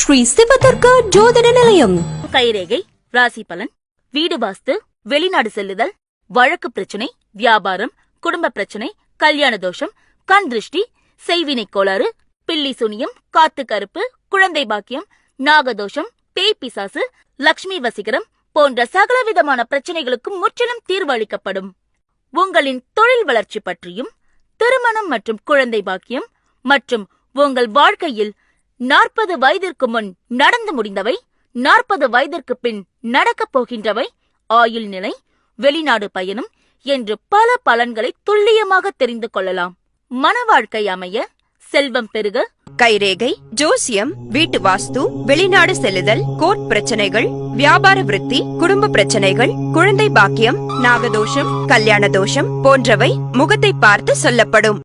ஸ்ரீ சிவதுர்கா ஜோதிட நிலையம். கைரேகை, ராசி பலன், வீடு வாஸ்து, வெளிநாடு செல்லுதல், வழக்கு பிரச்சனை, வியாபாரம், குடும்ப பிரச்சனை, கல்யாண தோஷம், கண் திருஷ்டி, செய்வினை கோளாறு, பில்லி சுனியம், காத்து கருப்பு, குழந்தை பாக்கியம், நாகதோஷம், பேய் பிசாசு, லக்ஷ்மி வசீகரம் போன்ற சகலவிதமான பிரச்சனைகளுக்கும் முற்றிலும் தீர்வு அளிக்கப்படும். உங்களின் தொழில் வளர்ச்சி பற்றியும், திருமணம் மற்றும் குழந்தை பாக்கியம் மற்றும் உங்கள் வாழ்க்கையில் 40 வயதிற்கு முன் நடந்து முடிந்தவை, 40 வயதிற்கு பின் நடக்கப் போகின்றவை, ஆயுள் நிலை, வெளிநாடு பயணம் என்று பல பலன்களை துல்லியமாக தெரிந்து கொள்ளலாம். மன வாழ்க்கை அமைய, செல்வம் பெருக, கைரேகை, ஜோசியம், வீட்டு வாஸ்து, வெளிநாடு செல்லுதல், கோர்ட் பிரச்சனைகள், வியாபார விருத்தி, குடும்ப பிரச்சனைகள், குழந்தை பாக்கியம், நாகதோஷம், கல்யாண தோஷம் போன்றவை முகத்தை பார்த்து சொல்லப்படும்.